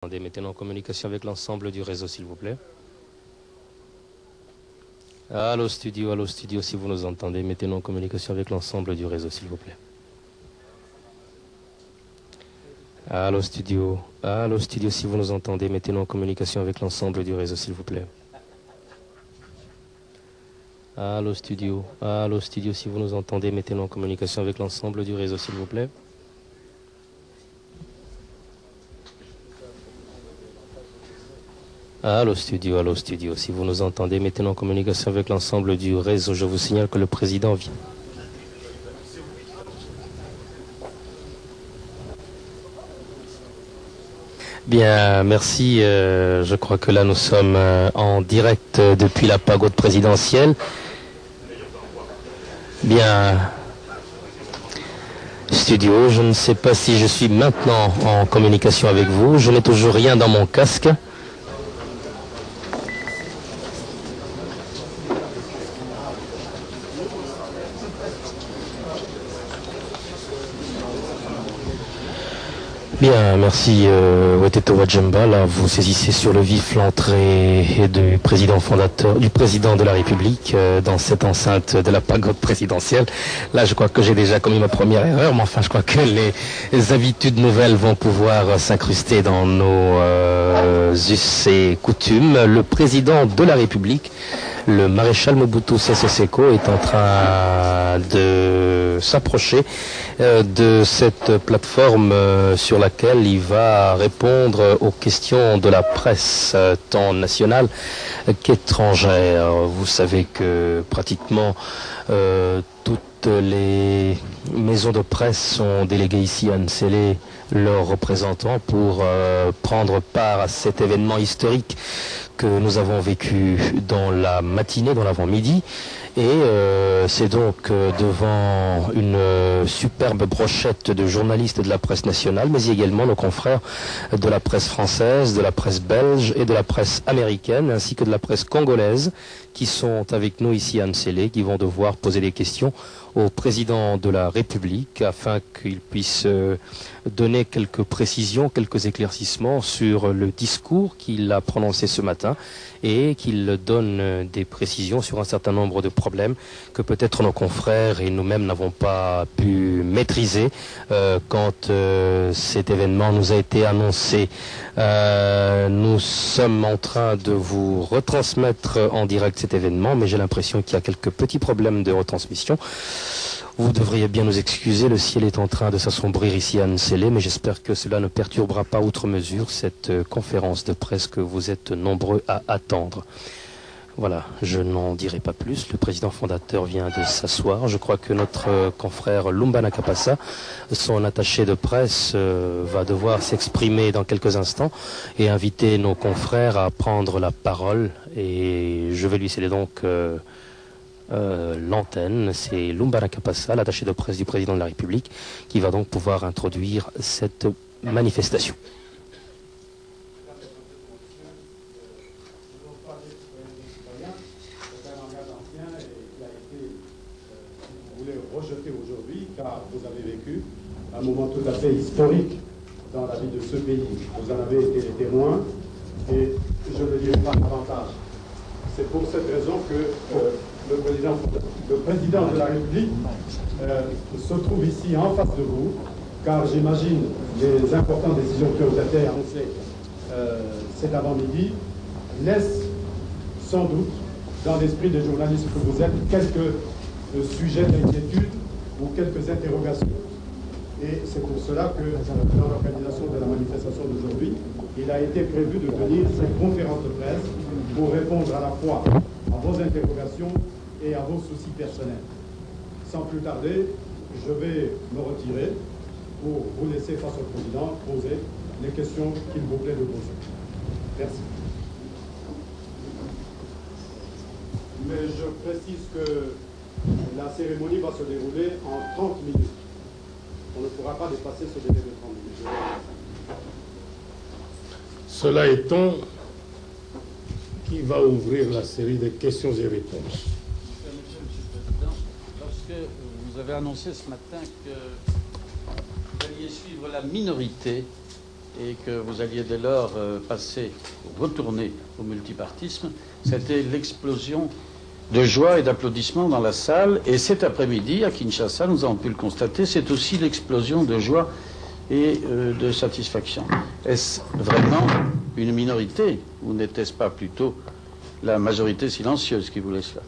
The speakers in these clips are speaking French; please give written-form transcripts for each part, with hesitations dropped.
Mettez-nous en communication avec l'ensemble du réseau, s'il vous plaît. Allô studio, si vous nous entendez, mettez-nous en communication avec l'ensemble du réseau, s'il vous plaît. Allô studio, si vous nous entendez, mettez-nous en communication avec l'ensemble du réseau, s'il vous plaît. Allô studio, si vous nous entendez, mettez-nous en communication avec l'ensemble du réseau, s'il vous plaît. Allô studio, si vous nous entendez, mettez-nous en communication avec l'ensemble du réseau. Je vous signale que le président vient. Bien, merci. Je crois que là, nous sommes en direct depuis la pagode présidentielle. Bien, studio, je ne sais pas si je suis maintenant en communication avec vous. Je n'ai toujours rien dans mon casque. Bien, merci Weteto Wajemba. Là, vous saisissez sur le vif l'entrée du président fondateur, du président de la République dans cette enceinte de la pagode présidentielle. Là, je crois que j'ai déjà commis ma première erreur, mais enfin, je crois que les habitudes nouvelles vont pouvoir s'incruster dans nos us et coutumes. Le président de la République, le maréchal Mobutu Sese Seko, est en train de s'approcher de cette plateforme sur laquelle il va répondre aux questions de la presse, tant nationale qu'étrangère. Vous savez que pratiquement toutes les maisons de presse sont déléguées ici à Nsele leurs représentants pour prendre part à cet événement historique que nous avons vécu dans la matinée, dans l'avant-midi. Et c'est donc devant une superbe brochette de journalistes de la presse nationale, mais également nos confrères de la presse française, de la presse belge et de la presse américaine, ainsi que de la presse congolaise, qui sont avec nous ici à Nsele, qui vont devoir poser des questions au président de la République afin qu'il puisse donner quelques précisions, quelques éclaircissements sur le discours qu'il a prononcé ce matin et qu'il donne des précisions sur un certain nombre de problèmes que peut-être nos confrères et nous-mêmes n'avons pas pu maîtriser quand cet événement nous a été annoncé. Nous sommes en train de vous retransmettre en direct cet événement, mais j'ai l'impression qu'il y a quelques petits problèmes de retransmission. Vous devriez bien nous excuser, le ciel est en train de s'assombrir ici à Nsele, mais j'espère que cela ne perturbera pas outre mesure cette conférence de presse que vous êtes nombreux à attendre. Voilà, je n'en dirai pas plus. Le président fondateur vient de s'asseoir. Je crois que notre confrère Lumba Nakapasa, son attaché de presse, va devoir s'exprimer dans quelques instants et inviter nos confrères à prendre la parole. Et je vais lui céder donc l'antenne. C'est Lumba Nakapasa, l'attaché de presse du président de la République, qui va donc pouvoir introduire cette manifestation. Rejeté aujourd'hui, car vous avez vécu un moment tout à fait historique dans la vie de ce pays. Vous en avez été les témoins et je ne dirai pas davantage. C'est pour cette raison que le président de la République se trouve ici en face de vous, car j'imagine les importantes décisions qui ont été annoncées cet avant-midi laissent sans doute dans l'esprit des journalistes que vous êtes quelques sujets d'inquiétude ou quelques interrogations. Et c'est pour cela que dans l'organisation de la manifestation d'aujourd'hui, il a été prévu de tenir cette conférence de presse pour répondre à la fois à vos interrogations et à vos soucis personnels. Sans plus tarder, je vais me retirer pour vous laisser face au président poser les questions qu'il vous plaît de poser. Merci. Mais je précise que la cérémonie va se dérouler en 30 minutes. On ne pourra pas dépasser ce délai de 30 minutes. Cela étant, qui va ouvrir la série de questions et réponses? Monsieur le Président, lorsque vous avez annoncé ce matin que vous alliez suivre la minorité et que vous alliez dès lors retourner au multipartisme, c'était l'explosion de joie et d'applaudissements dans la salle. Et cet après-midi, à Kinshasa, nous avons pu le constater, c'est aussi l'explosion de joie et de satisfaction. Est-ce vraiment une minorité ou n'était-ce pas plutôt la majorité silencieuse qui voulait cela?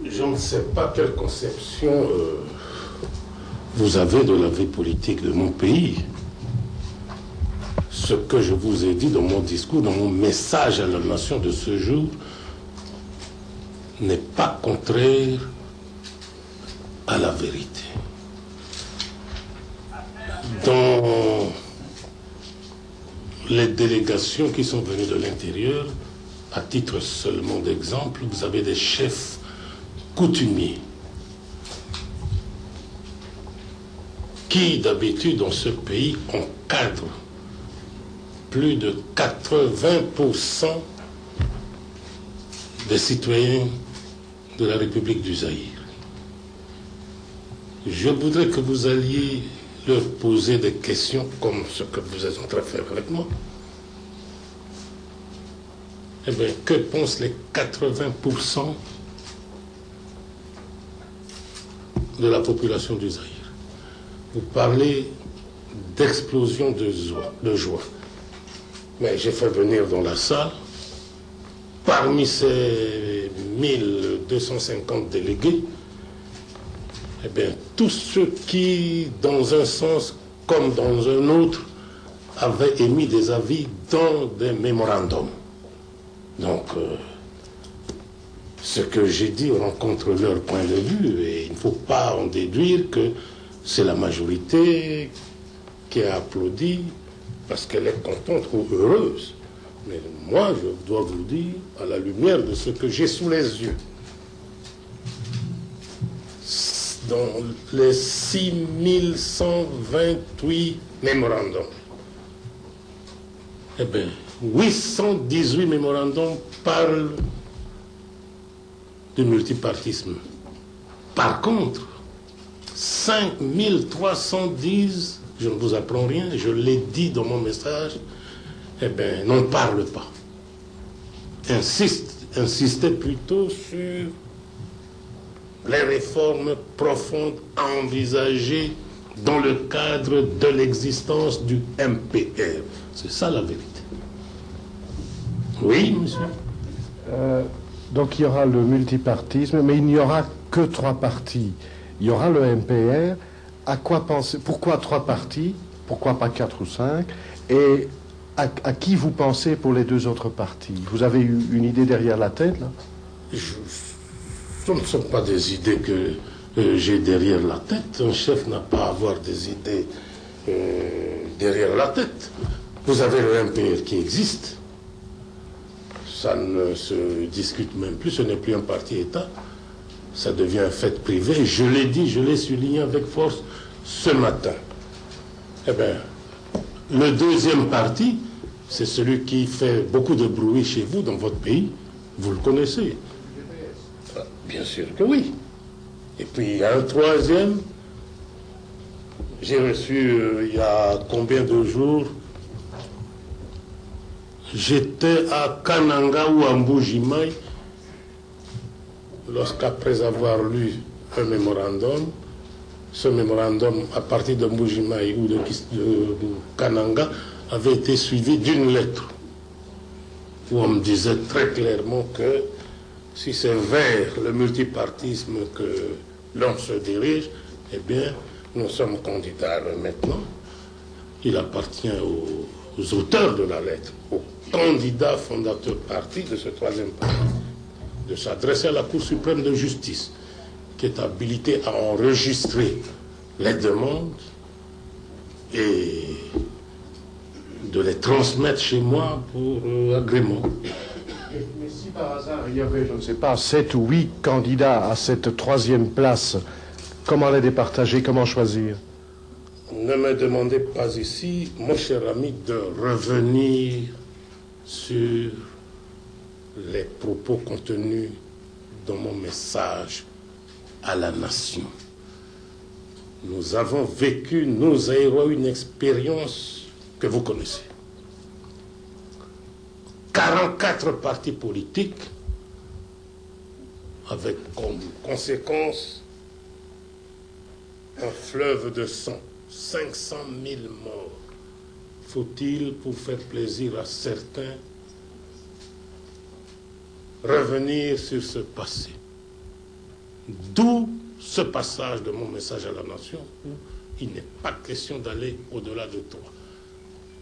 Je ne sais pas quelle conception vous avez de la vie politique de mon pays. Ce que je vous ai dit dans mon discours, dans mon message à la nation de ce jour, n'est pas contraire à la vérité. Dans les délégations qui sont venues de l'intérieur, à titre seulement d'exemple, vous avez des chefs coutumiers qui, d'habitude, dans ce pays, encadrent plus de 80% des citoyens de la République du Zaïre. Je voudrais que vous alliez leur poser des questions comme ce que vous êtes en train de faire avec moi. Eh bien, que pensent les 80% de la population du Zaïre? Vous parlez d'explosion de joie. Mais j'ai fait venir dans la salle, parmi ces 1250 délégués, eh bien, tous ceux qui, dans un sens comme dans un autre, avaient émis des avis dans des mémorandums. Donc, ce que j'ai dit rencontre leur point de vue, et il ne faut pas en déduire que c'est la majorité qui a applaudi parce qu'elle est contente ou heureuse. Mais moi, je dois vous dire, à la lumière de ce que j'ai sous les yeux, dans les 6128 mémorandums, eh bien, 818 mémorandums parlent de multipartisme. Par contre, 5310, je ne vous apprends rien, je l'ai dit dans mon message, eh bien, n'en parle pas. Insistez plutôt sur les réformes profondes à envisager dans le cadre de l'existence du MPR. C'est ça la vérité. Oui, monsieur. Donc il y aura le multipartisme, mais il n'y aura que 3 partis. Il y aura le MPR. À quoi penser? Pourquoi 3 partis? Pourquoi pas 4 ou 5? Et à qui vous pensez pour les 2 autres partis? Vous avez eu une idée derrière la tête, là? Ce ne sont pas des idées que j'ai derrière la tête. Un chef n'a pas à avoir des idées derrière la tête. Vous avez le MPR qui existe. Ça ne se discute même plus. Ce n'est plus un parti-État. Ça devient un fait privé. Je l'ai dit, je l'ai souligné avec force ce matin. Eh bien, le deuxième parti, c'est celui qui fait beaucoup de bruit chez vous, dans votre pays. Vous le connaissez. Bien sûr que oui. Et puis, il y a un troisième. J'ai reçu, il y a combien de jours, j'étais à Kananga ou à Mbujimaï, lorsqu'après avoir lu un mémorandum, ce mémorandum, à partir de Mbujimaï ou de Kananga, avait été suivi d'une lettre, où on me disait très clairement que si c'est vers le multipartisme que l'on se dirige, eh bien, nous sommes candidats maintenant. Il appartient aux auteurs de la lettre, aux candidats fondateurs partis de ce troisième parti, de s'adresser à la Cour suprême de justice, qui est habilitée à enregistrer les demandes et de les transmettre chez moi pour agrément. Mais si par hasard il y avait, je ne sais pas, 7 ou 8 candidats à cette troisième place, comment les départager, comment choisir? Ne me demandez pas ici, mon cher ami, de revenir sur les propos contenus dans mon message à la nation. nous avons vécu, nous avons une expérience que vous connaissez. 44 partis politiques, avec comme conséquence un fleuve de sang, 500 000 morts. Faut-il, pour faire plaisir à certains, revenir sur ce passé? D'où ce passage de mon message à la nation, où il n'est pas question d'aller au-delà de toi.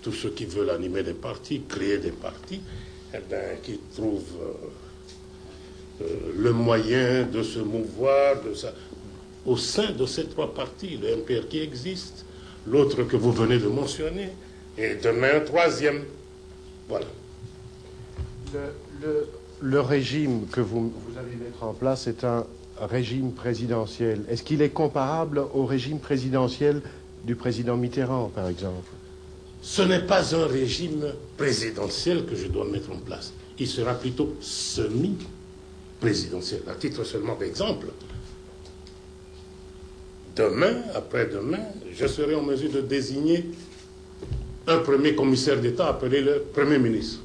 Tous ceux qui veulent animer des partis, créer des partis, eh bien, qui trouvent le moyen de se mouvoir au sein de ces trois partis, le MPR qui existe, l'autre que vous venez de mentionner, et demain un troisième. Voilà. Le régime que vous allez mettre en place est un régime présidentiel. Est-ce qu'il est comparable au régime présidentiel du président Mitterrand, par exemple? Ce n'est pas un régime présidentiel que je dois mettre en place. Il sera plutôt semi-présidentiel. À titre seulement d'exemple, demain, après-demain, je serai en mesure de désigner un premier commissaire d'État appelé le Premier ministre.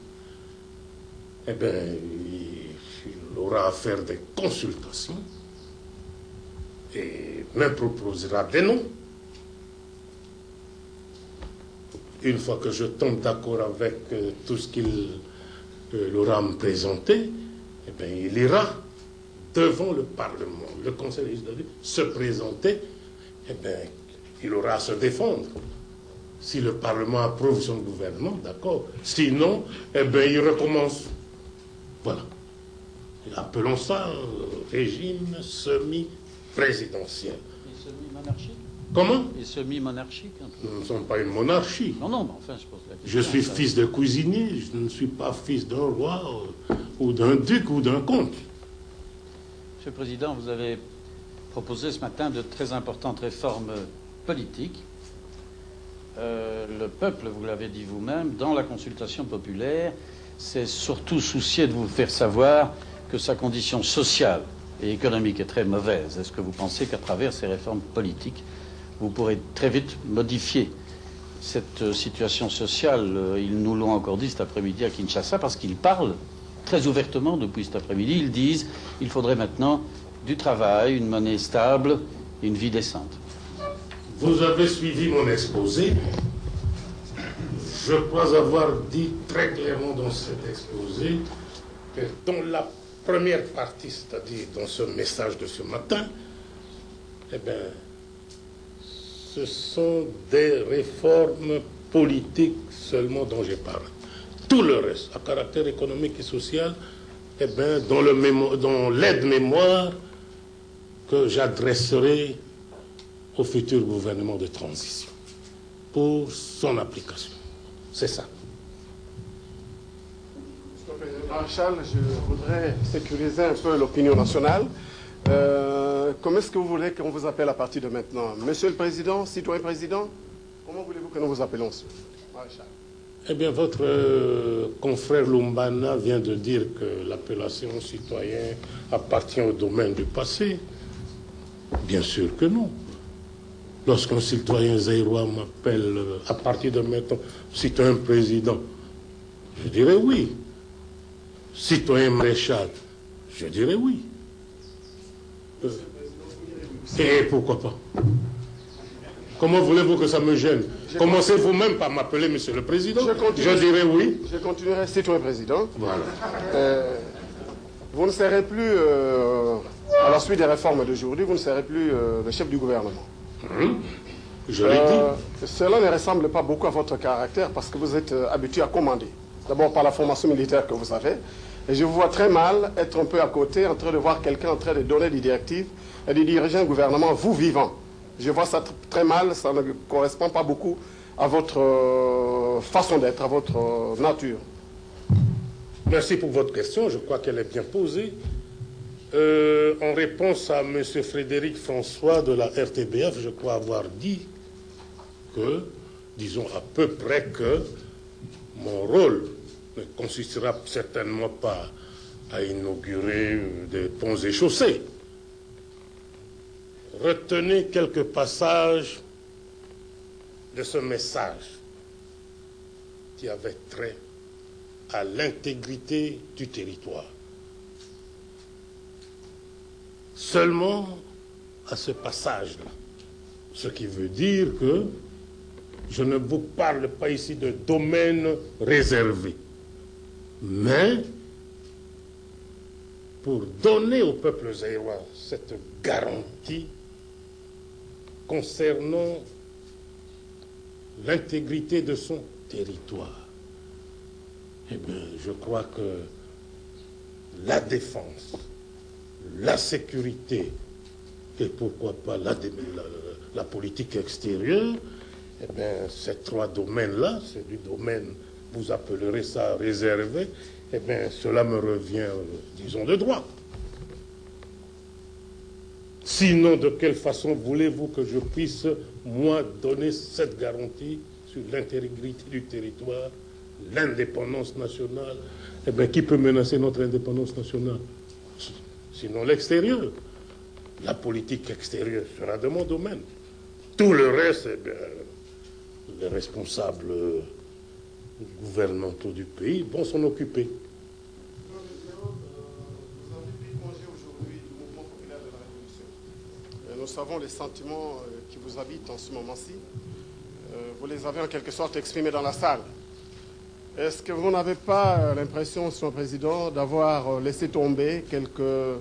Eh bien, il aura à faire des consultations et me proposera des noms. Une fois que je tombe d'accord avec tout ce qu'il aura à me présenter, eh bien, il ira devant le Parlement, le Conseil législatif, se présenter, eh bien, il aura à se défendre. Si le Parlement approuve son gouvernement, d'accord. Sinon, eh bien, il recommence. Voilà. Appelons ça un régime semi-présidentiel. Et semi-monarchique? Comment? Et semi-monarchique? Nous ne sommes pas une monarchie. Non, non, mais enfin, je pose la question. Je suis fils de cuisinier, je ne suis pas fils d'un roi ou d'un duc ou d'un comte. Monsieur le Président, vous avez proposé ce matin de très importantes réformes politiques. Le peuple, vous l'avez dit vous-même, dans la consultation populaire, s'est surtout soucié de vous faire savoir que sa condition sociale et économique est très mauvaise. Est-ce que vous pensez qu'à travers ces réformes politiques, vous pourrez très vite modifier cette situation sociale? Ils nous l'ont encore dit cet après-midi à Kinshasa, parce qu'ils parlent très ouvertement depuis cet après-midi. Ils disent qu'il faudrait maintenant du travail, une monnaie stable, une vie décente. Vous avez suivi mon exposé. Je crois avoir dit très clairement dans cet exposé que dans la première partie, c'est-à-dire dans ce message de ce matin, eh bien, ce sont des réformes politiques seulement dont j'ai parlé. Tout le reste, à caractère économique et social, eh bien, dans l'aide-mémoire que j'adresserai au futur gouvernement de transition pour son application. C'est ça. Monsieur le Président Charles, je voudrais sécuriser un peu l'opinion nationale. Comment est-ce que vous voulez qu'on vous appelle à partir de maintenant? Monsieur le Président, citoyen président, comment voulez-vous que nous vous appelons? Maréchal. Eh bien, votre confrère Lumbana vient de dire que l'appellation citoyen appartient au domaine du passé. Bien sûr que non. Lorsqu'un citoyen zaïrois m'appelle à partir de maintenant citoyen président, je dirais oui. Citoyen maréchal, je dirais oui. Et pourquoi pas? Comment voulez-vous que ça me gêne? Commencez vous-même par m'appeler Monsieur le Président. Je dirais oui. Je continuerai citoyen président. Voilà. Vous ne serez plus, à la suite des réformes d'aujourd'hui, vous ne serez plus le chef du gouvernement. Je l'ai dit. Cela ne ressemble pas beaucoup à votre caractère parce que vous êtes habitué à commander. D'abord par la formation militaire que vous avez. Et je vous vois très mal être un peu à côté, en train de voir quelqu'un en train de donner des directives et de diriger un gouvernement, vous vivant. Je vois ça très mal, ça ne correspond pas beaucoup à votre façon d'être, à votre nature. Merci pour votre question, je crois qu'elle est bien posée. En réponse à M. Frédéric François de la RTBF, je crois avoir dit que, disons à peu près que mon rôle ne consistera certainement pas à inaugurer des ponts et chaussées. retenez quelques passages de ce message qui avait trait à l'intégrité du territoire. Seulement à ce passage-là. Ce qui veut dire que je ne vous parle pas ici de domaine réservé, mais pour donner au peuple zaïrois cette garantie concernant l'intégrité de son territoire. Eh bien, je crois que la défense, la sécurité et pourquoi pas la politique extérieure, eh bien, ces trois domaines-là, c'est du domaine, vous appellerez ça réservé, eh bien, cela me revient, disons, de droit. Sinon, de quelle façon voulez-vous que je puisse, moi, donner cette garantie sur l'intégrité du territoire, l'indépendance nationale? Eh bien, qui peut menacer notre indépendance nationale? Sinon l'extérieur. La politique extérieure sera de mon domaine. Tout le reste, eh bien, les responsables gouvernementaux du pays vont s'en occuper. Nous savons les sentiments qui vous habitent en ce moment-ci. Vous les avez en quelque sorte exprimés dans la salle. Est-ce que vous n'avez pas l'impression, Monsieur le Président, d'avoir laissé tomber quelques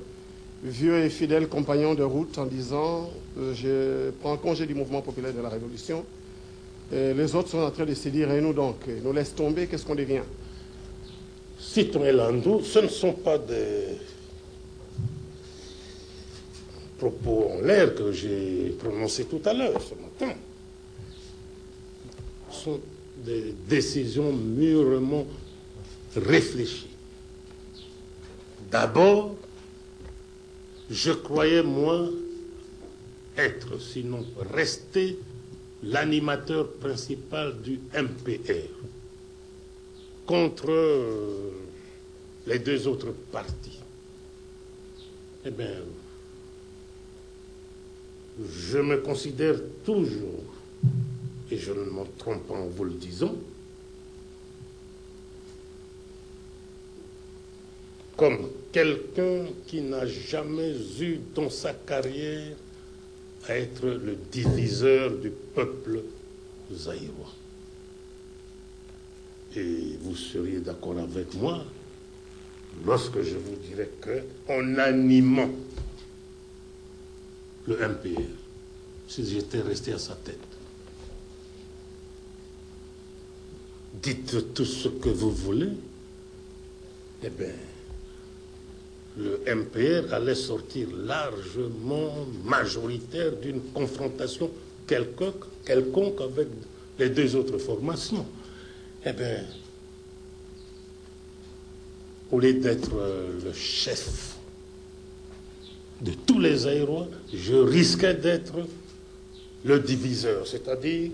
vieux et fidèles compagnons de route en disant je prends congé du mouvement populaire de la Révolution et les autres sont en train de se dire et nous donc, ils nous laissent tomber, qu'est-ce qu'on devient? Citoyen Landou, ce ne sont pas des propos en l'air que j'ai prononcés tout à l'heure, ce matin. Ce sont des décisions mûrement réfléchies. D'abord, je croyais, moi, être, sinon rester, l'animateur principal du MPR contre les deux autres partis. Eh bien, je me considère toujours, et je ne m'en trompe pas en vous le disant, comme quelqu'un qui n'a jamais eu dans sa carrière à être le diviseur du peuple zaïrois. Et vous seriez d'accord avec moi lorsque je vous dirais qu'en animant le MPR, si j'étais resté à sa tête, dites tout ce que vous voulez, eh bien, le MPR allait sortir largement majoritaire d'une confrontation quelconque avec les deux autres formations. Eh bien, au lieu d'être le chef de tous les Zaïrois, je risquais d'être le diviseur, c'est-à-dire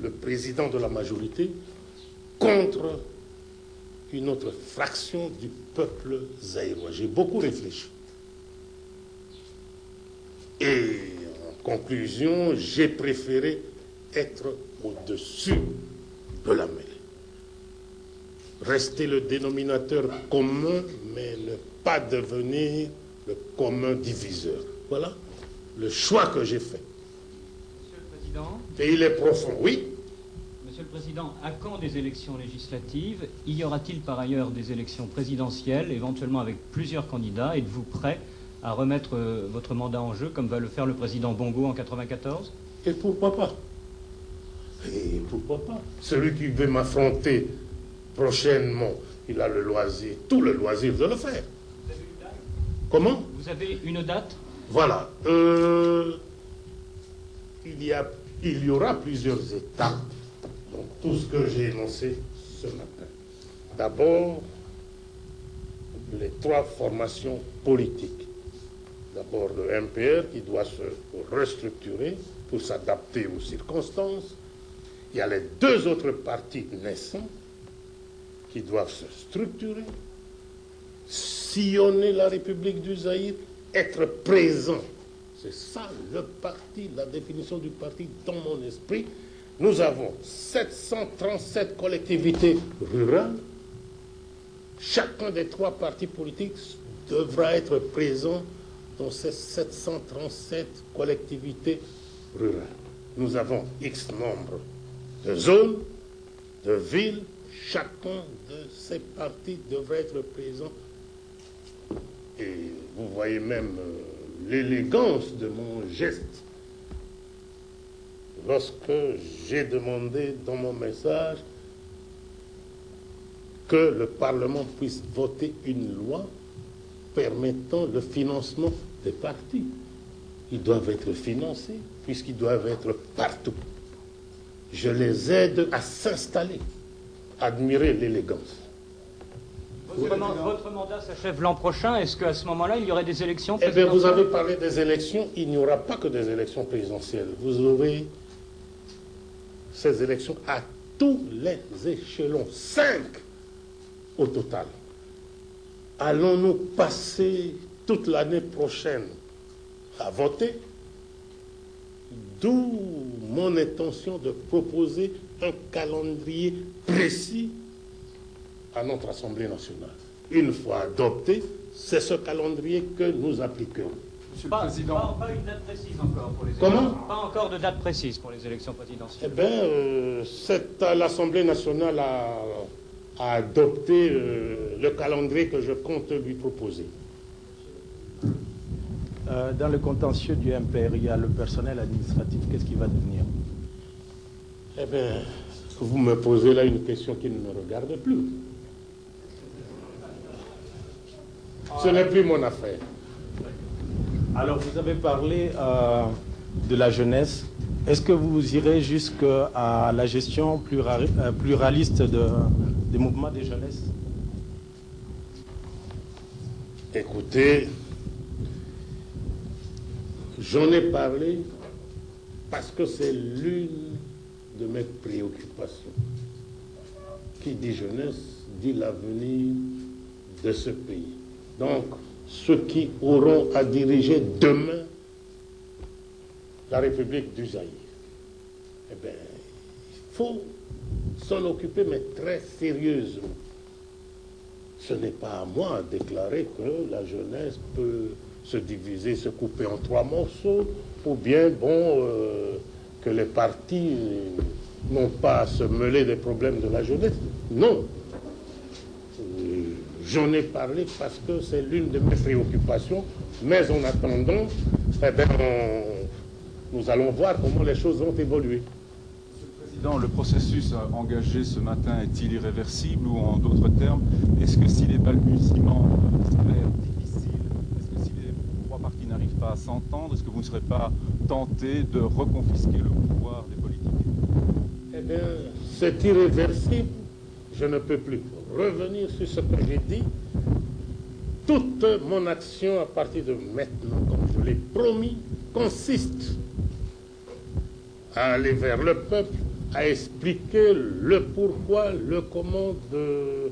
le président de la majorité contre une autre fraction du peuple zaïrois. J'ai beaucoup réfléchi. Et en conclusion, j'ai préféré être au-dessus de la mêlée. Rester le dénominateur commun, mais ne pas devenir le commun diviseur. Voilà le choix que j'ai fait. Monsieur le Président. Et il est profond, oui. Monsieur le Président, à quand des élections législatives? Y aura-t-il par ailleurs des élections présidentielles, éventuellement avec plusieurs candidats? Êtes-vous prêt à remettre votre mandat en jeu, comme va le faire le président Bongo en 1994? Et pourquoi pas? Et pourquoi pas? Celui qui veut m'affronter prochainement, il a le loisir, tout le loisir de le faire. Vous avez une date? Comment? Vous avez une date? Voilà. Il y aura plusieurs étapes. Donc, tout ce que j'ai énoncé ce matin. D'abord, les trois formations politiques. D'abord, le MPR qui doit se restructurer pour s'adapter aux circonstances. Il y a les deux autres partis naissants qui doivent se structurer, sillonner la République du Zaïre, être présents C'est ça le parti, la définition du parti dans mon esprit. Nous avons 737 collectivités rurales. Chacun des 3 partis politiques devra être présent dans ces 737 collectivités rurales. Nous avons X nombre de zones, de villes. Chacun de ces partis devra être présent. Et vous voyez même l'élégance de mon geste lorsque j'ai demandé dans mon message que le Parlement puisse voter une loi permettant le financement des partis. Ils doivent être financés puisqu'ils doivent être partout. Je les aide à s'installer. Admirez l'élégance. Votre mandat s'achève l'an prochain. Est-ce qu'à ce moment-là, il y aurait des élections Eh bien, présidentielles? vous avez parlé des élections. Il n'y aura pas que des élections présidentielles. Vous aurez ces élections à tous les échelons. 5 au total. Allons-nous passer toute l'année prochaine à voter? D'où mon intention de proposer un calendrier précis à notre Assemblée nationale. Une fois adopté, c'est ce calendrier que nous appliquons. Monsieur le Président. Pas une date précise encore pour les élections. Comment? Pas encore de date précise pour les élections présidentielles. Eh bien, c'est à l'Assemblée nationale à adopter le calendrier que je compte lui proposer. Dans le contentieux du MPR, il y a le personnel administratif. Qu'est-ce qui va devenir? Eh bien, vous me posez là une question qui ne me regarde plus. Ce n'est plus mon affaire. Alors, vous avez parlé de la jeunesse. Est-ce que vous irez jusqu'à la gestion pluraliste des mouvements des jeunesses? Écoutez, j'en ai parlé parce que c'est l'une de mes préoccupations. Qui dit jeunesse, dit l'avenir de ce pays. Donc, ceux qui auront à diriger demain la République du Zaïre, eh bien, il faut s'en occuper, mais très sérieusement. Ce n'est pas à moi de déclarer que la jeunesse peut se diviser, se couper en 3 morceaux, ou bien, que les partis n'ont pas à se mêler des problèmes de la jeunesse. Non. J'en ai parlé parce que c'est l'une de mes préoccupations, mais en attendant, eh bien, nous allons voir comment les choses vont évoluer. Monsieur le Président, le processus engagé ce matin est-il irréversible ou en d'autres termes, est-ce que si les balbutiements s'avèrent difficiles, est-ce que si les 3 partis n'arrivent pas à s'entendre, est-ce que vous ne serez pas tenté de reconfisquer le pouvoir des politiques? Eh bien, c'est irréversible. Je ne peux plus revenir sur ce que j'ai dit. Toute mon action à partir de maintenant, comme je l'ai promis, consiste à aller vers le peuple, à expliquer le pourquoi, le comment de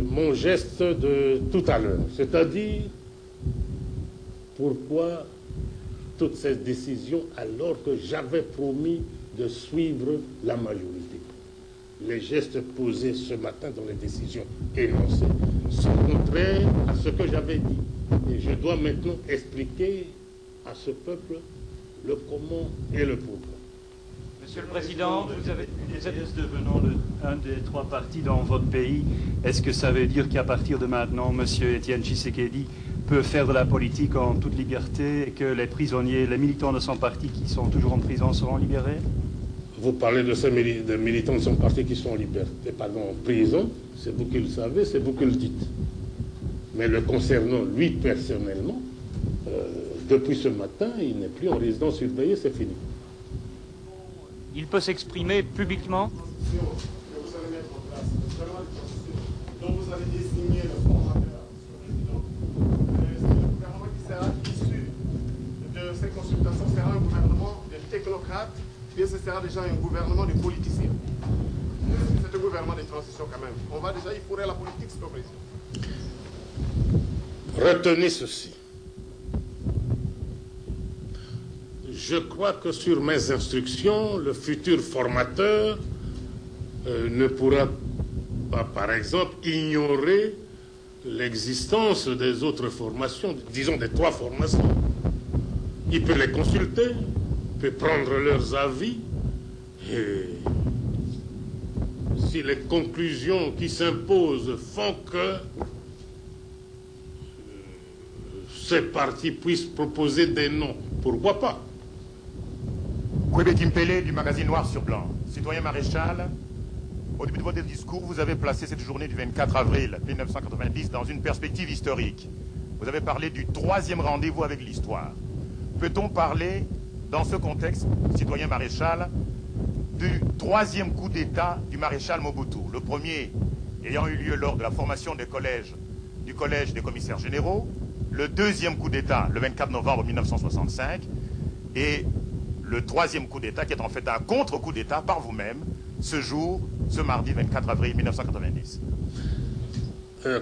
mon geste de tout à l'heure. C'est-à-dire pourquoi toutes ces décisions alors que j'avais promis de suivre la majorité. Les gestes posés ce matin dans les décisions énoncées sont contraires à ce que j'avais dit. Et je dois maintenant expliquer à ce peuple le comment et le pourquoi. Monsieur le Président, vous avez... UDPS devenant un des 3 partis dans votre pays, est-ce que ça veut dire qu'à partir de maintenant, M. Étienne Tshisekedi peut faire de la politique en toute liberté et que les prisonniers, les militants de son parti qui sont toujours en prison seront libérés? Vous parlez de ces militants de son parti qui sont en liberté, pardon, en prison, c'est vous qui le savez, c'est vous qui le dites. Mais le concernant, lui personnellement, depuis ce matin, il n'est plus en résidence surveillée, c'est fini. Il peut s'exprimer publiquement? Que vous allez mettre en place, dont vous allez désigner le formateur, c'est le gouvernement qui sera issu de ces consultations sera un gouvernement de technocrates, et ce sera déjà un gouvernement de politiciens. C'est un gouvernement de transition quand même. On va déjà y fourrer la politique, s'il vous plaît. Retenez ceci. je crois que sur mes instructions, le futur formateur ne pourra pas, par exemple, ignorer l'existence des autres formations, disons des 3 formations. Il peut les consulter, peut prendre leurs avis, et si les conclusions qui s'imposent font que ces partis puissent proposer des noms, pourquoi pas? Kwebe Kimpele du magazine Noir sur Blanc. Citoyen Maréchal, au début de votre discours, vous avez placé cette journée du 24 avril 1990 dans une perspective historique. Vous avez parlé du 3e rendez-vous avec l'histoire. Peut-on parler, dans ce contexte, citoyen Maréchal, du 3e coup d'État du maréchal Mobutu? Le premier ayant eu lieu lors de la formation du collège des commissaires généraux, le 2e coup d'État le 24 novembre 1965, et le 3e coup d'État qui est en fait un contre-coup d'État par vous-même, ce jour, ce mardi 24 avril 1990.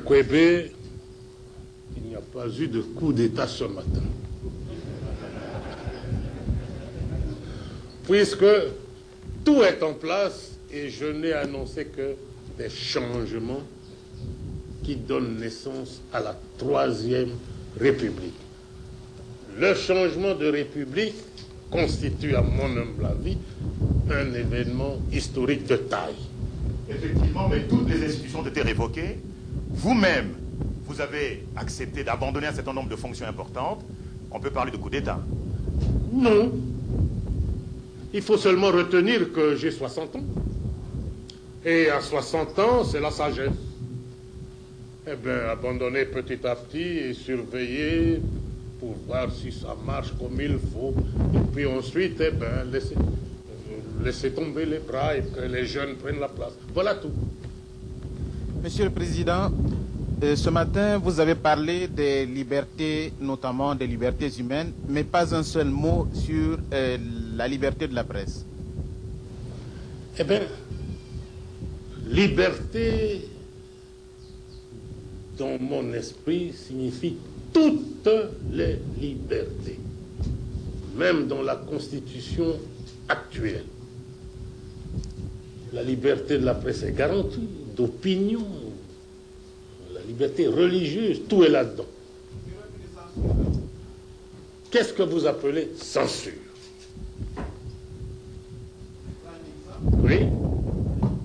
Kwebe, il n'y a pas eu de coup d'État ce matin. Puisque tout est en place et je n'ai annoncé que des changements qui donnent naissance à la 3e République. Le changement de République constitue, à mon humble avis, un événement historique de taille. Effectivement, mais toutes les institutions ont été révoquées. Vous-même, vous avez accepté d'abandonner un certain nombre de fonctions importantes. On peut parler de coup d'État. Non. Il faut seulement retenir que j'ai 60 ans. Et à 60 ans, c'est la sagesse. Eh bien, abandonner petit à petit et surveiller pour voir si ça marche comme il faut. Et puis ensuite, eh bien, laisser tomber les bras et que les jeunes prennent la place. Voilà tout. Monsieur le Président, ce matin, vous avez parlé des libertés, notamment des libertés humaines, mais pas un seul mot sur la liberté de la presse. Eh bien, liberté, dans mon esprit, signifie toutes les libertés, même dans la Constitution actuelle. La liberté de la presse est garantie, d'opinion, la liberté religieuse, tout est là-dedans. Qu'est-ce que vous appelez censure? Oui?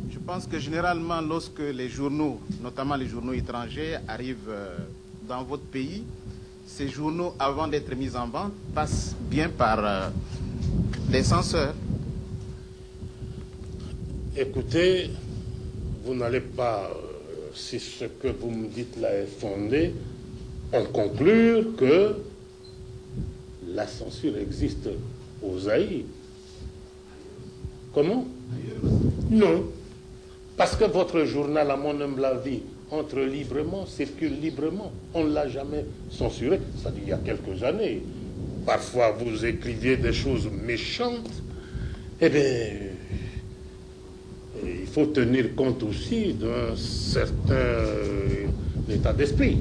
Je pense que généralement, lorsque les journaux, notamment les journaux étrangers, arrivent dans votre pays, ces journaux, avant d'être mis en vente, passent bien par des censeurs. Écoutez, vous n'allez pas, si ce que vous me dites là est fondé, en conclure que la censure existe au Zaïre. Comment? Non. Parce que votre journal, à mon humble avis, entre librement, circule librement. On ne l'a jamais censuré. Ça dit il y a quelques années. Parfois, vous écriviez des choses méchantes. Eh bien, il faut tenir compte aussi d'un certain état d'esprit.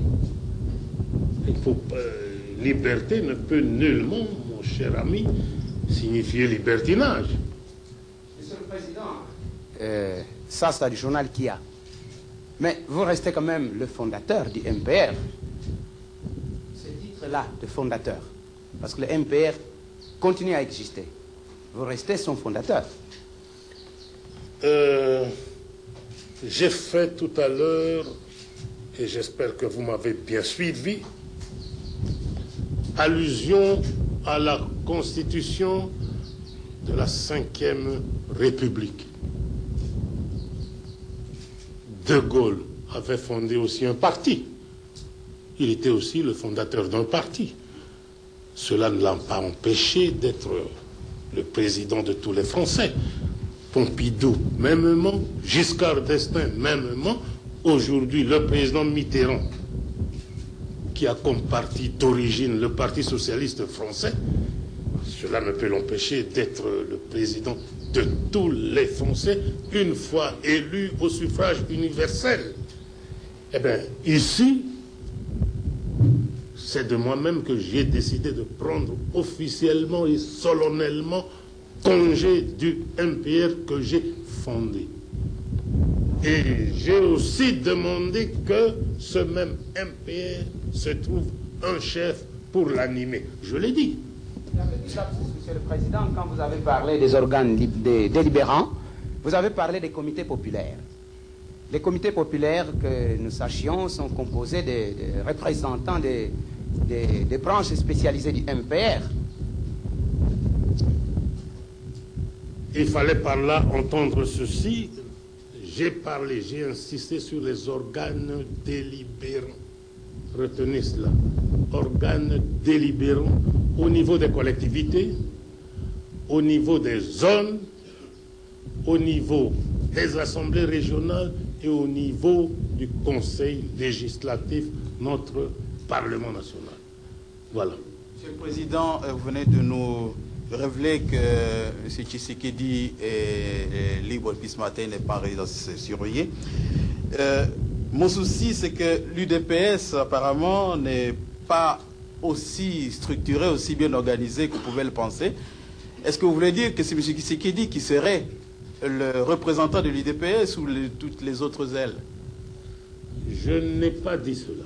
Liberté ne peut nullement, mon cher ami, signifier libertinage. Monsieur le Président, ça c'est du journal qu'il y a. Mais vous restez quand même le fondateur du MPR. Ce titre-là de fondateur, parce que le MPR continue à exister. Vous restez son fondateur. J'ai fait tout à l'heure, et j'espère que vous m'avez bien suivi, allusion à la constitution de la 5e République. De Gaulle avait fondé aussi un parti. Il était aussi le fondateur d'un parti. Cela ne l'a pas empêché d'être le président de tous les Français. Pompidou, mêmement, Giscard d'Estaing, mêmement, aujourd'hui le président Mitterrand, qui a comme parti d'origine le Parti socialiste français, cela ne peut l'empêcher d'être le président de tous les Français, une fois élu au suffrage universel. Eh bien, ici, c'est de moi-même que j'ai décidé de prendre officiellement et solennellement congé du MPR que j'ai fondé. Et j'ai aussi demandé que ce même MPR se trouve un chef pour l'animer. Je l'ai dit. Monsieur le Président, quand vous avez parlé des organes délibérants, vous avez parlé des comités populaires. Les comités populaires, que nous sachions, sont composés de représentants des branches spécialisées du MPR. Il fallait par là entendre ceci. J'ai parlé, j'ai insisté sur les organes délibérants. Retenez cela. Organes délibérants au niveau des collectivités, au niveau des zones, au niveau des assemblées régionales et au niveau du Conseil législatif, notre Parlement national. Voilà. Monsieur le Président, vous venez de nous révéler que M. Tshisekedi est libre depuis ce matin, il n'est pas en résidence surveillée. Mon souci, c'est que l'UDPS, apparemment, n'est pas aussi structuré, aussi bien organisé que vous pouvez le penser. Est-ce que vous voulez dire que c'est M. Tshisekedi qui serait le représentant de l'UDPS ou toutes les autres ailes? Je n'ai pas dit cela.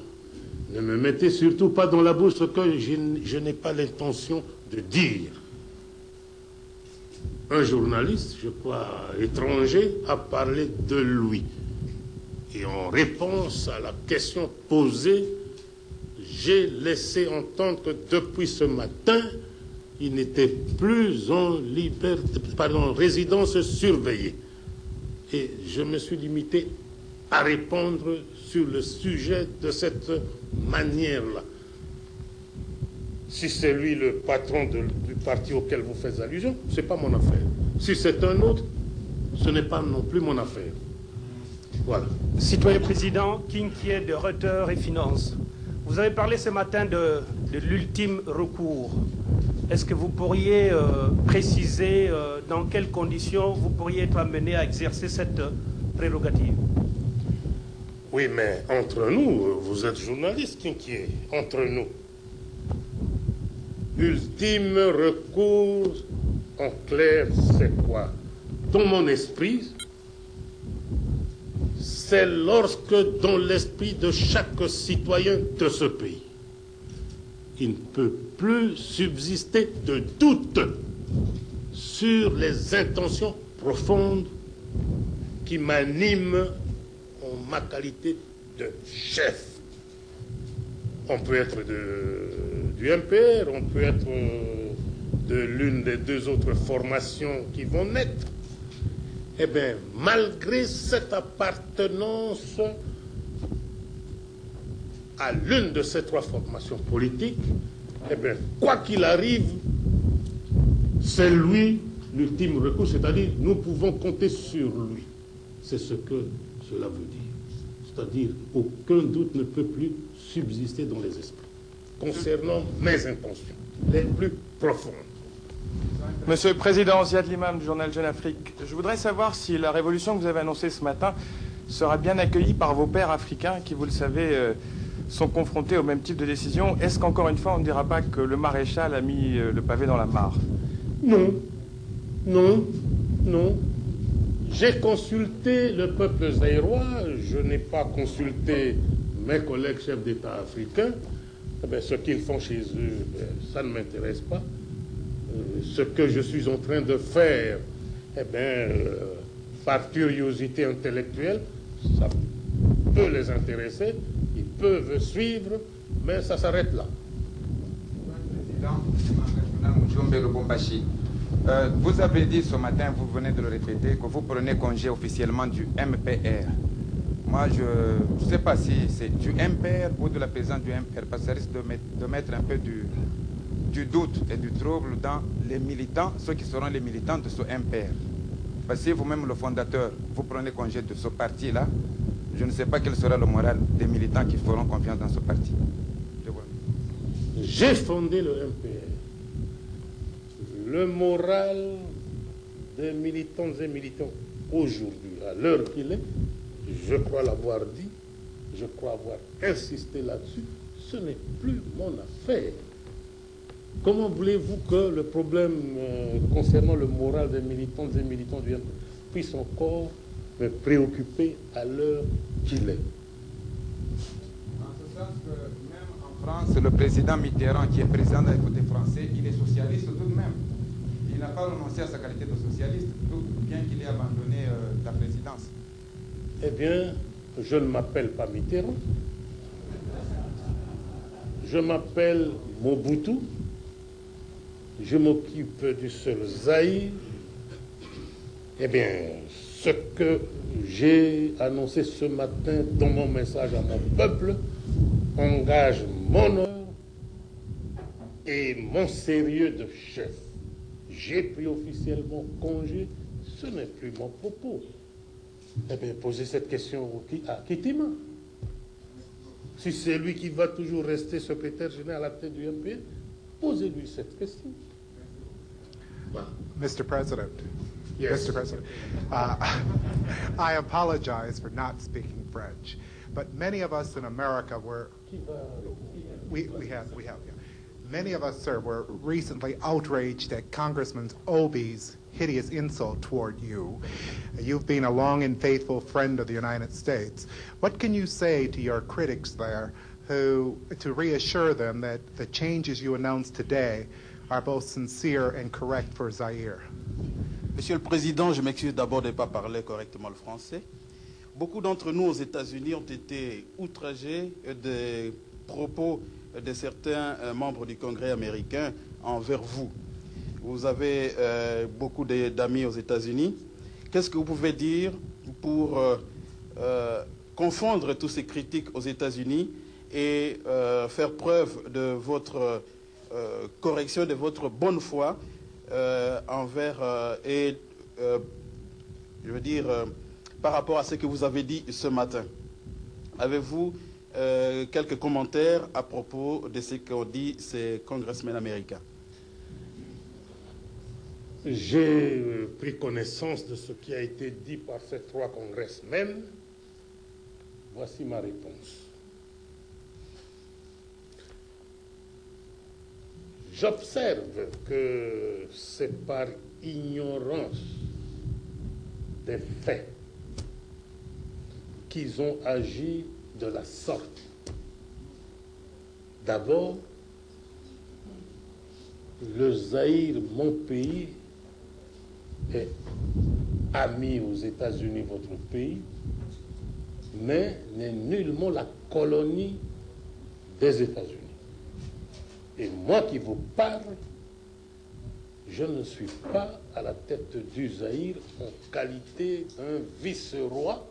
Ne me mettez surtout pas dans la bouche ce que je n'ai pas l'intention de dire. Un journaliste, je crois étranger, a parlé de lui. Et en réponse à la question posée, j'ai laissé entendre que depuis ce matin, il n'était plus en résidence surveillée. Et je me suis limité à répondre sur le sujet de cette manière-là. Si c'est lui le patron du parti auquel vous faites allusion, ce n'est pas mon affaire. Si c'est un autre, ce n'est pas non plus mon affaire. Voilà. Citoyen président, Kinkié de Reuters et Finances. Vous avez parlé ce matin de l'ultime recours. Est-ce que vous pourriez préciser dans quelles conditions vous pourriez être amené à exercer cette prérogative? Oui, mais entre nous, vous êtes journaliste, Kinkié, entre nous. Ultime recours, en clair, c'est quoi? Dans mon esprit, c'est lorsque dans l'esprit de chaque citoyen de ce pays, il ne peut plus subsister de doute sur les intentions profondes qui m'animent en ma qualité de chef. On peut être du MPR, on peut être de l'une des deux autres formations qui vont naître. Eh bien, malgré cette appartenance à l'une de ces trois formations politiques, eh bien, quoi qu'il arrive, c'est lui l'ultime recours, c'est-à-dire nous pouvons compter sur lui. C'est ce que cela veut dire. C'est-à-dire aucun doute ne peut plus subsister dans les esprits concernant mes intentions les plus profondes. Monsieur le Président, Ziad Limam du journal Jeune Afrique, je voudrais savoir si la révolution que vous avez annoncée ce matin sera bien accueillie par vos pairs africains qui, vous le savez, sont confrontés au même type de décision. Est-ce qu'encore une fois, on ne dira pas que le maréchal a mis le pavé dans la mare? Non, non, non. J'ai consulté le peuple zaïrois, je n'ai pas consulté mes collègues chefs d'État africains. Eh bien, ce qu'ils font chez eux, ça ne m'intéresse pas. Ce que je suis en train de faire, eh bien, par curiosité intellectuelle, ça peut les intéresser, ils peuvent suivre, mais ça s'arrête là. Vous avez dit ce matin, vous venez de le répéter, que vous prenez congé officiellement du MPR. Moi, je ne sais pas si c'est du MPR ou de la présidence du MPR, parce que ça risque de mettre un peu du doute et du trouble dans les militants, ceux qui seront les militants de ce MPR. Parce que si vous-même, le fondateur, vous prenez congé de ce parti-là, je ne sais pas quel sera le moral des militants qui feront confiance dans ce parti. J'ai fondé le MPR. Le moral des militants et militants aujourd'hui, à l'heure qu'il est, je crois l'avoir dit, je crois avoir insisté là-dessus, ce n'est plus mon affaire. Comment voulez-vous que le problème concernant le moral des militantes et militants du MPR puisse encore me préoccuper à l'heure qu'il est? En ce sens que même en France, le président Mitterrand, qui est président d'un côté français, il est socialiste tout de même. Il n'a pas renoncé à sa qualité de socialiste, bien qu'il ait abandonné la présidence. Eh bien, je ne m'appelle pas Mitterrand. Je m'appelle Mobutu. Je m'occupe du seul Zaïre. Eh bien, ce que j'ai annoncé ce matin dans mon message à mon peuple engage mon honneur et mon sérieux de chef. J'ai pris officiellement congé, ce n'est plus mon propos. Eh bien, posez cette question à Kitima. Si c'est lui qui va toujours rester secrétaire général à la tête du MPR, posez-lui cette question. Mr. President. Yes. Mr. President. I apologize for not speaking French, but many of us in America many of us, sir, were recently outraged at Congressman Obie's hideous insult toward you. You've been a long and faithful friend of the United States. What can you say to your critics there to reassure them that the changes you announced today are both sincere and correct for Zaire? Monsieur le Président, je m'excuse d'abord de ne pas parler correctement le français. Beaucoup d'entre nous aux États-Unis ont été outragés des propos de certains membres du Congrès américain envers vous. Vous avez beaucoup d'amis aux États-Unis. Qu'est-ce que vous pouvez dire pour confondre tous ces critiques aux États-Unis et faire preuve de votre correction, de votre bonne foi envers je veux dire par rapport à ce que vous avez dit ce matin? Avez-vous quelques commentaires à propos de ce qu'ont dit ces congressmen américains? J'ai pris connaissance de ce qui a été dit par ces trois congressmen. Voici ma réponse. J'observe que c'est par ignorance des faits qu'ils ont agi de la sorte. D'abord, le Zaïre, mon pays, est ami aux États-Unis, votre pays, mais n'est nullement la colonie des États-Unis. Et moi qui vous parle, je ne suis pas à la tête du Zaïre en qualité d'un vice-roi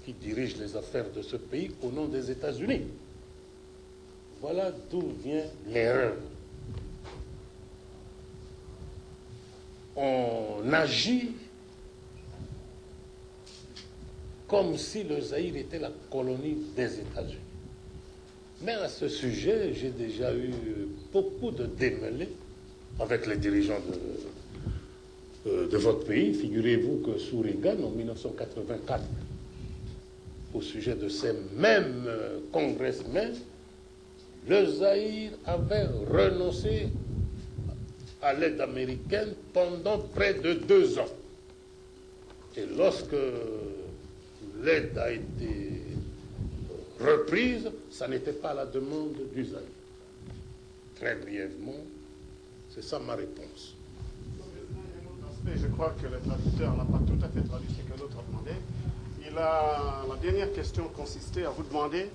qui dirige les affaires de ce pays au nom des États-Unis. Voilà d'où vient l'erreur. On agit comme si le Zaïre était la colonie des États-Unis. Mais à ce sujet, j'ai déjà eu beaucoup de démêlés avec les dirigeants de votre pays. Figurez-vous que sous Reagan, en 1984, au sujet de ces mêmes congressmen, le Zaïre avait renoncé à l'aide américaine pendant près de 2 ans. Et lorsque l'aide a été reprise, ça n'était pas à la demande du Zaïre. Très brièvement, c'est ça ma réponse. Je crois que le traducteur n'a pas tout à fait traduit ce que l'autre a demandé. La dernière question consistait à vous demander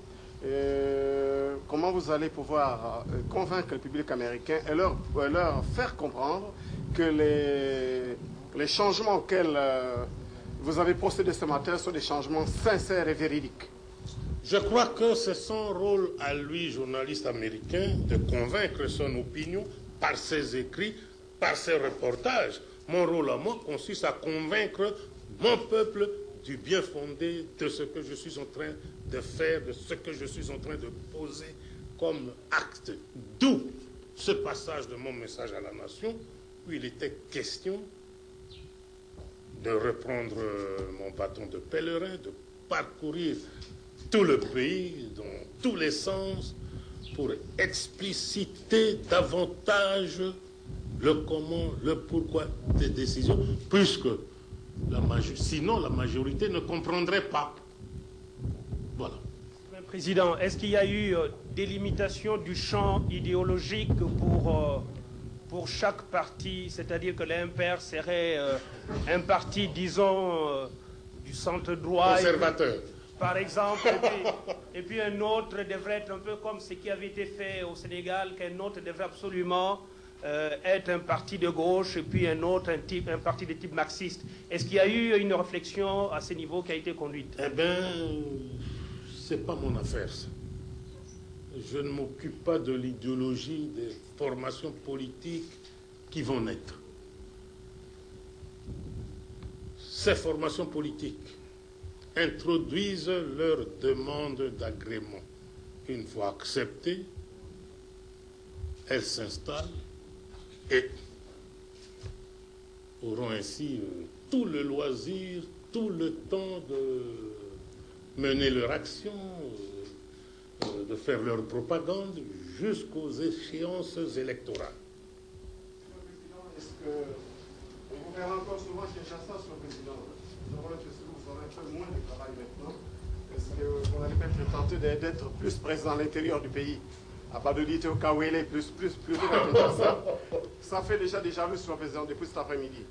comment vous allez pouvoir convaincre le public américain et leur faire comprendre que les changements auxquels vous avez procédé ce matin sont des changements sincères et véridiques. Je crois que c'est son rôle à lui, journaliste américain, de convaincre son opinion par ses écrits, par ses reportages. Mon rôle à moi consiste à convaincre mon peuple du bien fondé de ce que je suis en train de faire, de ce que je suis en train de poser comme acte. D'où ce passage de mon message à la nation, où il était question de reprendre mon bâton de pèlerin, de parcourir tout le pays, dans tous les sens, pour expliciter davantage le comment, le pourquoi des décisions, puisque sinon la majorité ne comprendrait pas. Voilà. Président, est-ce qu'il y a eu délimitation du champ idéologique pour chaque parti, c'est-à-dire que l'MPR serait un parti, disons, du centre-droit conservateur, par exemple, et puis un autre devrait être un peu comme ce qui avait été fait au Sénégal, qu'un autre devrait absolument être un parti de gauche, et puis un autre, un parti de type marxiste. Est-ce qu'il y a eu une réflexion à ce niveau qui a été conduite? Eh bien, c'est pas mon affaire, ça. Je ne m'occupe pas de l'idéologie des formations politiques qui vont naître. Ces formations politiques introduisent leur demande d'agrément. Une fois acceptées, elles s'installent et auront ainsi tout le loisir, tout le temps de mener leur action, de faire leur propagande jusqu'aux échéances électorales. Est-ce qu'on vous verra encore souvent chez Kinshasa, sur le président? Nous avons l'impression que vous aurez un peu moins de travail maintenant. Est-ce qu'on a peut-être tenté d'être plus présent à l'intérieur du pays? À part de dire au Kawele, plus à Kinshasa. Ça fait déjà vu sur le président depuis cet après-midi.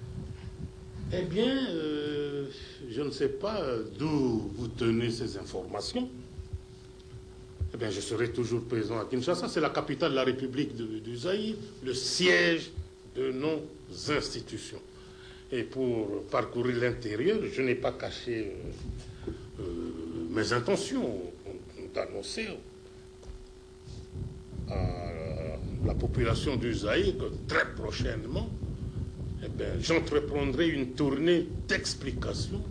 Eh bien, je ne sais pas d'où vous tenez ces informations. Eh bien, je serai toujours présent à Kinshasa. C'est la capitale de la République du Zaïre, le siège de nos institutions. Et pour parcourir l'intérieur, je n'ai pas caché mes intentions d'annoncer à la population du Zaïre que très prochainement, eh bien, j'entreprendrai une tournée d'explications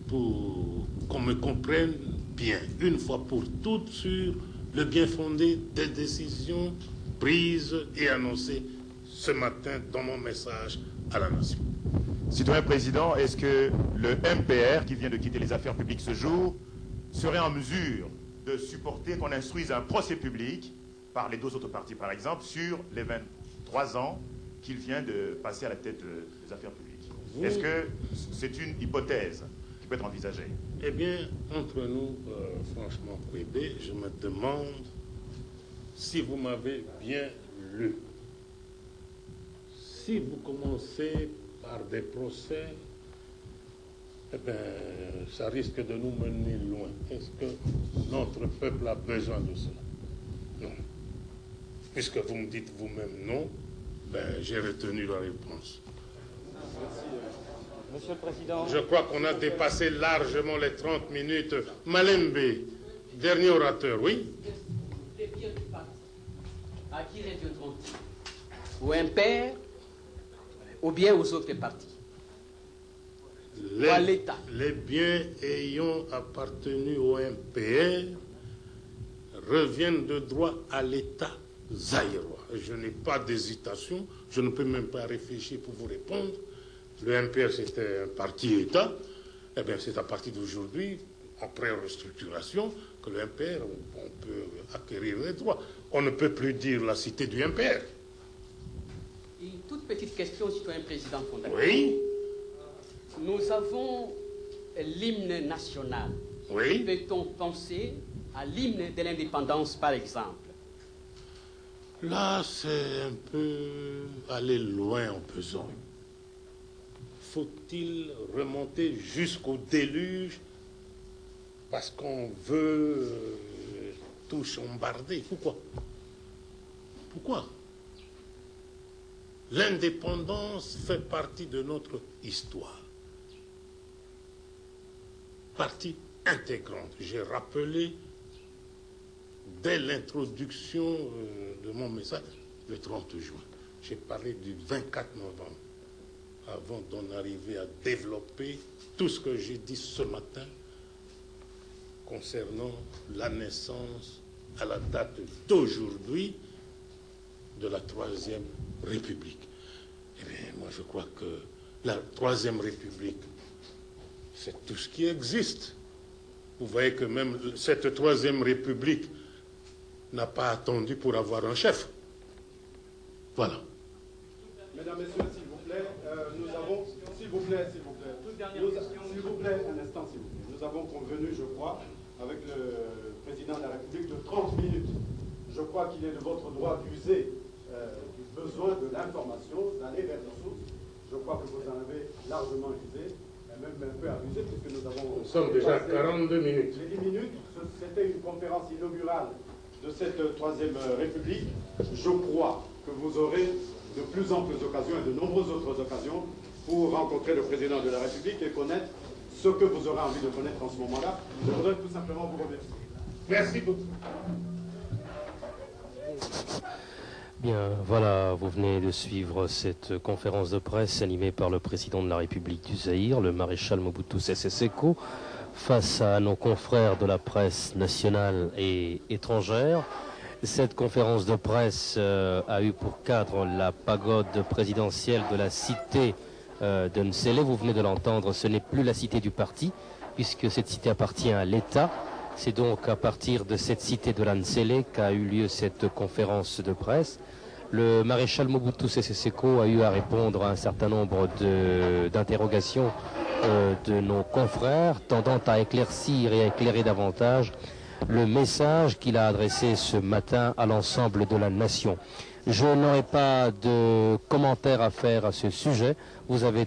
pour qu'on me comprenne bien, une fois pour toutes, sur le bien fondé des décisions prises et annoncées ce matin dans mon message à la nation. Citoyen président, est-ce que le MPR, qui vient de quitter les affaires publiques ce jour, serait en mesure de supporter qu'on instruise un procès public par les deux autres partis, par exemple, sur les 23 ans qu'il vient de passer à la tête des affaires publiques? Est-ce que c'est une hypothèse qui peut être envisagée? Eh bien, entre nous, franchement, Kwebe, je me demande si vous m'avez bien lu. Si vous commencez par des procès, eh bien, ça risque de nous mener loin. Est-ce que notre peuple a besoin de cela? Non. Puisque vous me dites vous-même non, ben, j'ai retenu la réponse. Monsieur le Président. Je crois qu'on a dépassé largement les 30 minutes. Malembe, dernier orateur, oui? Les biens du parti, à qui reviendront-ils? Au MPR ou bien aux autres partis? Ou à l'État? Les biens ayant appartenu au MPR reviennent de droit à l'État zaïrois. Je n'ai pas d'hésitation, je ne peux même pas réfléchir pour vous répondre. Le MPR, c'était un parti-État. Eh bien, c'est à partir d'aujourd'hui, après restructuration, que le MPR, on peut acquérir les droits. On ne peut plus dire la cité du MPR. Une toute petite question, citoyen président fondateur. Oui. Nous avons l'hymne national. Oui. Peut-on penser à l'hymne de l'indépendance, par exemple? Là, c'est un peu aller loin en pesant. Faut-il remonter jusqu'au déluge parce qu'on veut tout chambarder? Pourquoi? Pourquoi? L'indépendance fait partie de notre histoire. Partie intégrante. J'ai rappelé dès l'introduction de mon message le 30 juin. J'ai parlé du 24 novembre avant d'en arriver à développer tout ce que j'ai dit ce matin concernant la naissance à la date d'aujourd'hui de la Troisième République. Eh bien, moi je crois que la Troisième République, c'est tout ce qui existe Vous voyez que même cette troisième république n'a pas attendu pour avoir un chef. Voilà. Mesdames, Messieurs, s'il vous plaît, nous avons... S'il vous plaît, s'il vous plaît. S'il vous plaît, un instant, s'il vous plaît. Nous avons convenu, je crois, avec le président de la République de 30 minutes. Je crois qu'il est de votre droit d'user du besoin de l'information, d'aller vers les sources. Je crois que vous en avez largement usé, et même un peu abusé, puisque nous avons... Nous sommes déjà à 42 minutes. Les 10 minutes, c'était une conférence inaugurale de cette troisième République. Je crois que vous aurez de plus amples occasions et de nombreuses autres occasions pour rencontrer le président de la République et connaître ce que vous aurez envie de connaître en ce moment-là. Je voudrais tout simplement vous remercier. Merci beaucoup. Bien, voilà, vous venez de suivre cette conférence de presse animée par le président de la République du Zaïre, le maréchal Mobutu Sese Seko, face à nos confrères de la presse nationale et étrangère. Cette conférence de presse a eu pour cadre la pagode présidentielle de la cité de Nsele. Vous venez de l'entendre, ce n'est plus la cité du parti, puisque cette cité appartient à l'État. C'est donc à partir de cette cité de la Nsele qu'a eu lieu cette conférence de presse. Le maréchal Mobutu Sese Seko a eu à répondre à un certain nombre d'interrogations de nos confrères, tendant à éclaircir et à éclairer davantage le message qu'il a adressé ce matin à l'ensemble de la nation. Je n'aurai pas de commentaires à faire à ce sujet. Vous avez...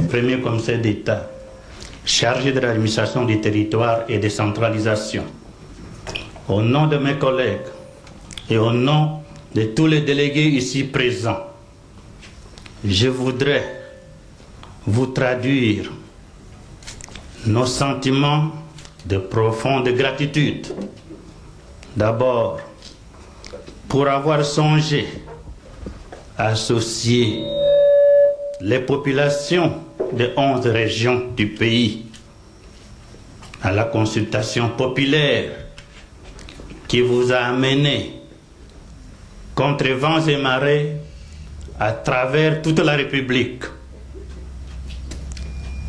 Premier commissaire d'État chargé de l'administration du territoire et décentralisation. Au nom de mes collègues et au nom de tous les délégués ici présents, je voudrais vous traduire nos sentiments de profonde gratitude. D'abord, pour avoir songé à associer les populations de 11 régions du pays à la consultation populaire qui vous a amené contre vents et marées à travers toute la République.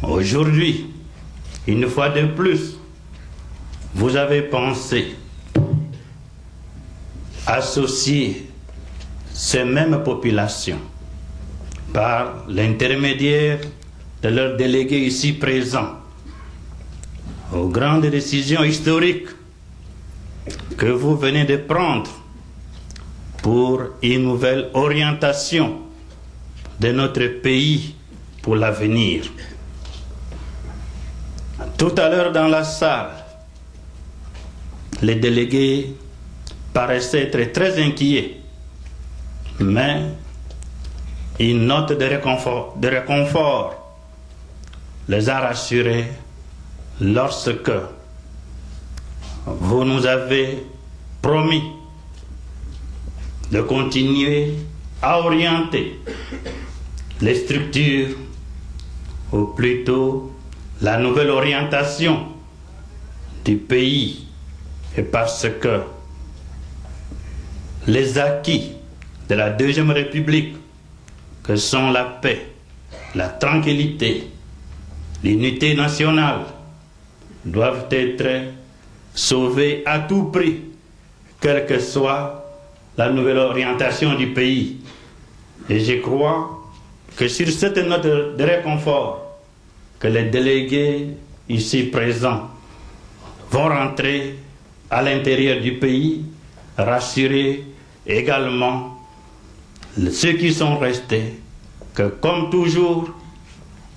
Aujourd'hui, une fois de plus, vous avez pensé associer ces mêmes populations par l'intermédiaire de leurs délégués ici présents aux grandes décisions historiques que vous venez de prendre pour une nouvelle orientation de notre pays pour l'avenir. Tout à l'heure dans la salle, les délégués paraissaient être très inquiets, mais une note de réconfort les a rassurés lorsque vous nous avez promis de continuer à orienter les structures, ou plutôt la nouvelle orientation du pays, et parce que les acquis de la Deuxième République, que sont la paix, la tranquillité, l'unité nationale, doivent être sauvés à tout prix, quelle que soit la nouvelle orientation du pays. Et je crois que sur cette note de réconfort, que les délégués ici présents vont rentrer à l'intérieur du pays, rassurer également ceux qui sont restés, que comme toujours,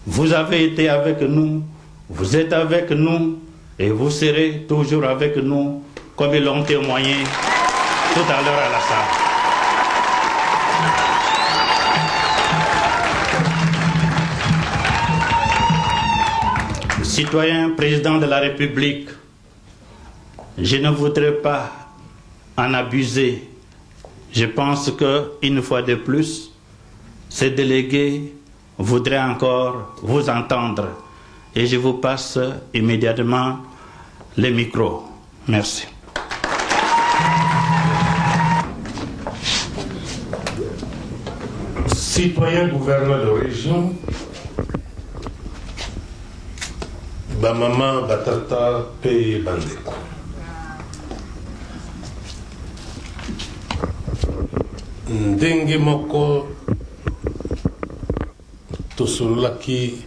vous avez été avec nous, vous êtes avec nous, et vous serez toujours avec nous, comme ils l'ont témoigné tout à l'heure à la salle. Citoyen président de la République, je ne voudrais pas en abuser. Je pense qu'une fois de plus, ces délégués voudraient encore vous entendre. Et je vous passe immédiatement le micro. Merci. Citoyen gouverneur de région, Bamama Batata Pe Bandeko. Ndenge moko tosololaki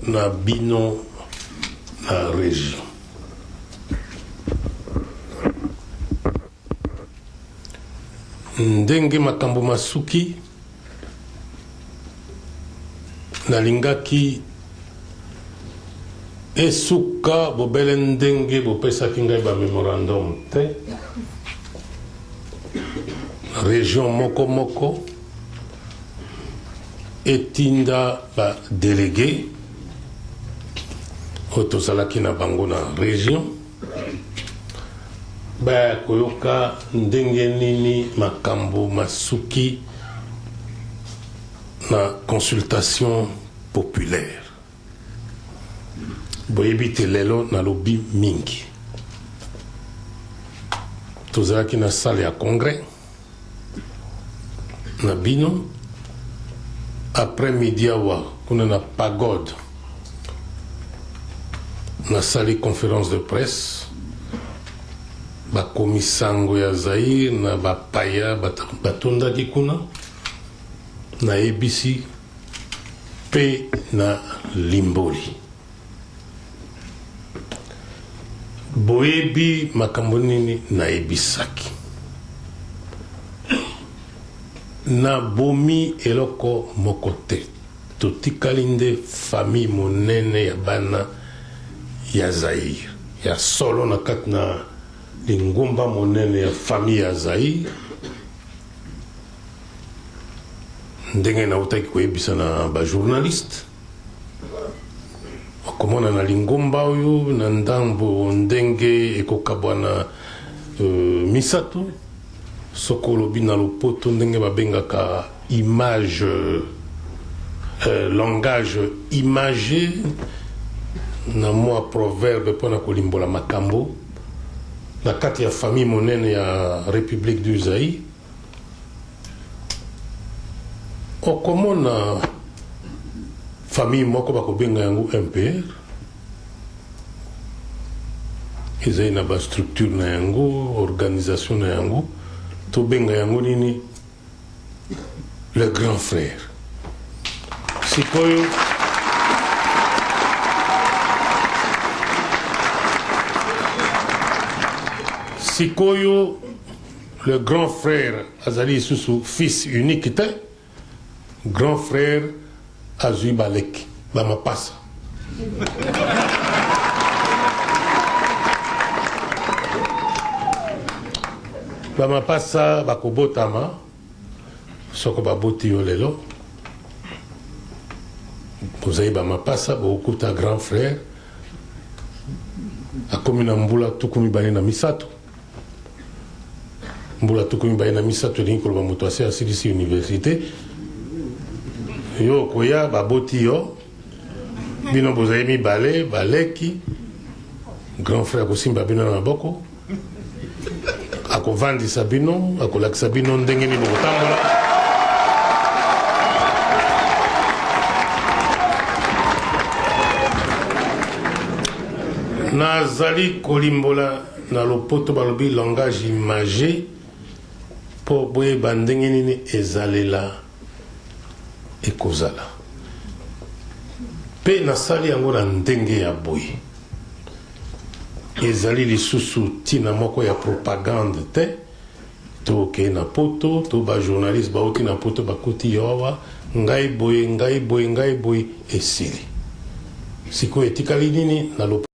na bino na région. Ndenge makambo masuki nalingaki esuka bobele ndenge bopesaki ngai ba memorandum te. Région moko moko etinda ba délégué otozalaki na bango na région ba koyoka ndenge nini makambo masuki na consultation populaire. Boyebi te lelo na lobi mingi tozalaki na salle ya congrès na bino après midi awa kuna na pagode na sali conférence de presse bakomi sango ya Zaïre na bapaya batondaki kuna na ABC pe na Limboli. Boyebi makambo nini na ebisaki na bomi eloko moko te. Totikali nde famille monene ya bana ya Zaïre ya solo na kati na lingumba monene ya famille ya Zaïre. Ndenge na utaki koyebisa na ba journaliste okomona na lingumba oyo na ndambo ndenge ekokabwa na misato soko lobi na lopoto ndenge babengaka image langage imagé na mwa proverbe mpona kolimbola makambo na kati ya famille monene ya République du Zaïre. Okomona famille moko bakobenga yango MPR ezali na ba structure na yango, organisation na yango, to benga yango nini le grand frère. Sikoyo Sikoyo, le grand frère azali susu fils unique te, grand frère azui balek bamapasa. Bamapasa bakobotama soko baboti yo lelo bozali bamapasa bokuta grand frère akomi na mbula tuku mibale na misato. Mbula tuku mibale na misato elingi koloba moto asi asilisi université yo koya baboti yo bino bozali mibale baleki grand frère akosimba bino na maboko akovandisa bino akolakisa bino ndenge nini bokotambola nazali kolimbola na lopoto balobi langage imagé po boyeba ndenge nini ezalela ekozala mpe nasali yango na ndenge ya boye ezali lisusu ntina moko ya propagande te tokei na poto to bajournaliste bauti na poto bakuti yo awa ngai boye esili sikoyo etikali nini na